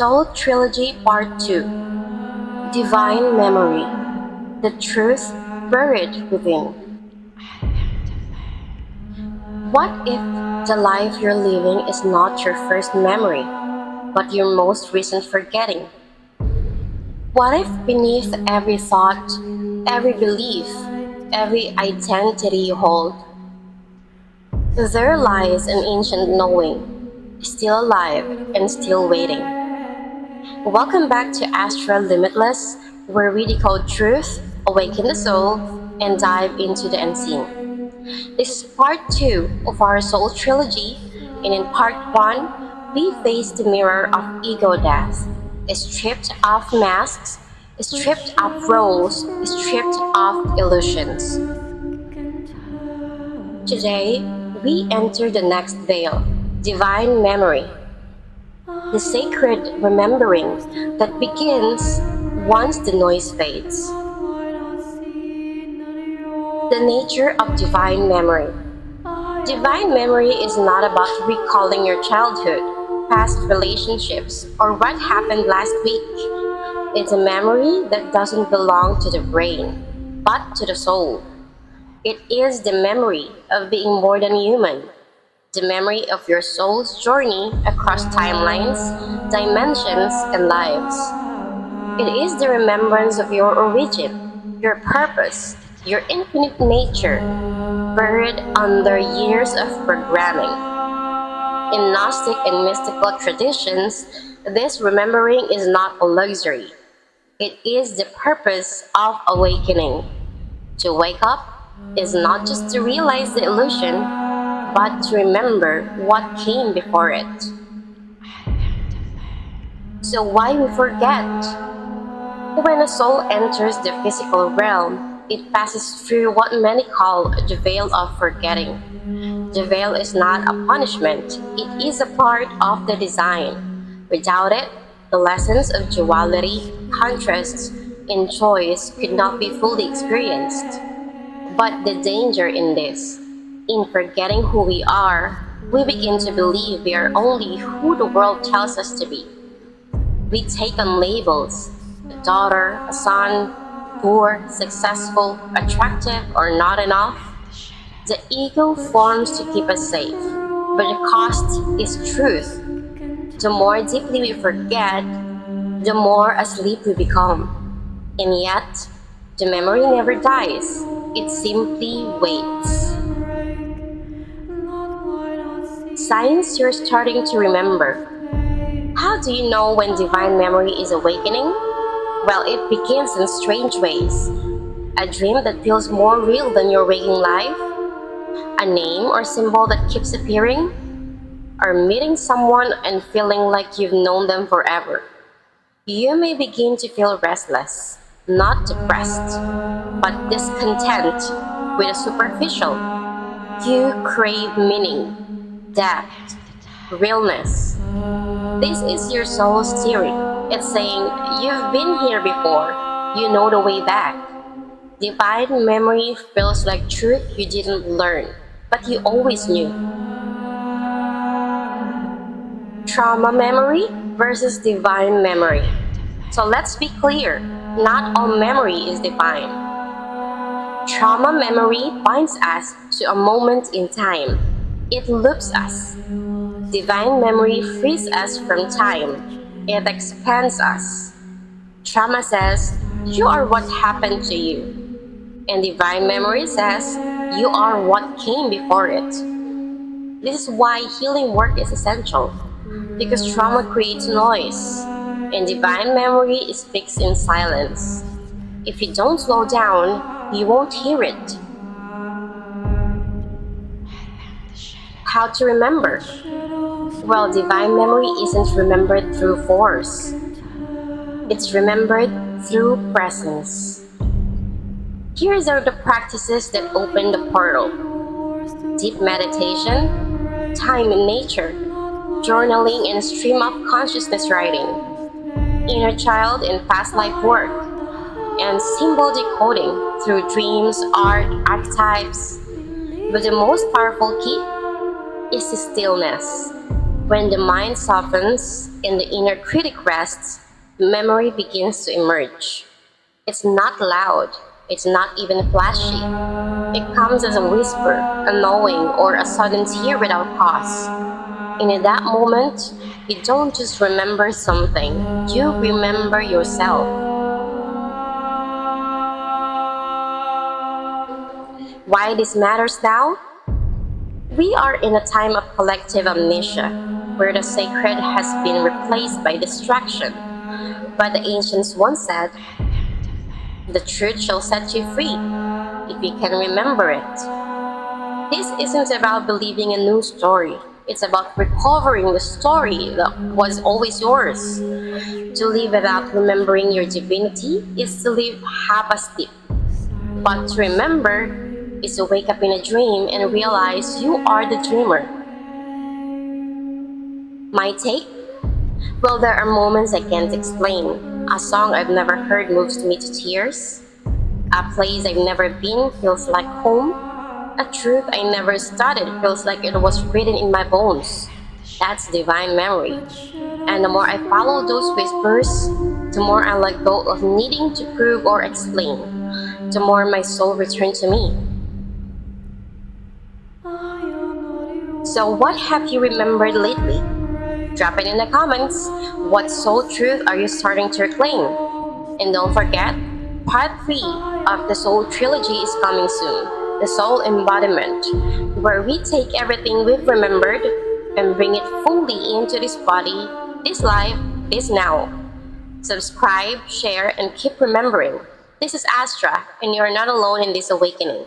Soul Trilogy Part 2 Divine Memory The Truth Buried Within. What if the life you're living is not your first memory, but your most recent forgetting? What if beneath every thought, every belief, every identity you hold, there lies an ancient knowing, still alive and still waiting? Welcome back to Astralimitless, where we decode truth, awaken the soul, and dive into the unseen. This is part 2 of our Soul Trilogy, and in part 1, we face the mirror of ego death, stripped of masks, stripped of roles, stripped of illusions. Today, we enter the next veil, divine memory, the sacred remembering that begins once the noise fades. The nature of divine memory. Divine memory is not about recalling your childhood, past relationships, or what happened last week. It's a memory that doesn't belong to the brain, but to the soul. It is the memory of being more than human, the memory of your soul's journey across timelines, dimensions, and lives. It is the remembrance of your origin, your purpose, your infinite nature, buried under years of programming. In Gnostic and mystical traditions, this remembering is not a luxury. It is the purpose of awakening. To wake up is not just to realize the illusion, but to remember what came before it. So why we forget? When a soul enters the physical realm, it passes through what many call the veil of forgetting. The veil is not a punishment, it is a part of the design. Without it, the lessons of duality, contrasts, and choice could not be fully experienced. But the danger in this, in forgetting who we are, we begin to believe we are only who the world tells us to be. We take on labels, a daughter, a son, poor, successful, attractive, or not enough. The ego forms to keep us safe, but the cost is truth. The more deeply we forget, the more asleep we become. And yet, the memory never dies, it simply waits. Signs you're starting to remember. How do you know when divine memory is awakening? Well, it begins in strange ways. A dream that feels more real than your waking life, a name or symbol that keeps appearing, or meeting someone and feeling like you've known them forever. You may begin to feel restless, not depressed, but discontent with the superficial. You crave meaning, depth, realness. This is your soul's theory. It's saying, you've been here before, you know the way back. Divine memory feels like truth you didn't learn, but you always knew. Trauma memory versus divine memory. So let's be clear, not all memory is divine. Trauma memory binds us to a moment in time. It loops us. Divine memory frees us from time. It expands us. Trauma says, you are what happened to you. And divine memory says, you are what came before it. This is why healing work is essential. Because trauma creates noise, and divine memory speaks in silence. If you don't slow down, you won't hear it. How to remember? Well, divine memory isn't remembered through force. It's remembered through presence. Here are the practices that open the portal. Deep meditation, time in nature, journaling and stream of consciousness writing, inner child and past life work, and symbol decoding through dreams, art, archetypes. But the most powerful key is stillness. When the mind softens and the inner critic rests, memory begins to emerge. It's not loud, it's not even flashy. It comes as a whisper, a knowing, or a sudden tear without cause. And in that moment, you don't just remember something, you remember yourself. Why this matters now? We are in a time of collective amnesia, where the sacred has been replaced by distraction. But the ancients once said, the truth shall set you free, if you can remember it. This isn't about believing a new story. It's about recovering the story that was always yours. To live without remembering your divinity is to live half asleep. But to remember is to wake up in a dream and realize you are the dreamer. My take? Well, there are moments I can't explain. A song I've never heard moves me to tears. A place I've never been feels like home. A truth I never studied feels like it was written in my bones. That's divine memory. And the more I follow those whispers, the more I let go of needing to prove or explain, the more my soul returns to me. So, what have you remembered lately? Drop it in the comments. What soul truth are you starting to reclaim? And don't forget, part 3 of the Soul Trilogy is coming soon, the Soul Embodiment, where we take everything we've remembered and bring it fully into this body, this life, this now. Subscribe, share, and keep remembering. This is Astra, and you're not alone in this awakening.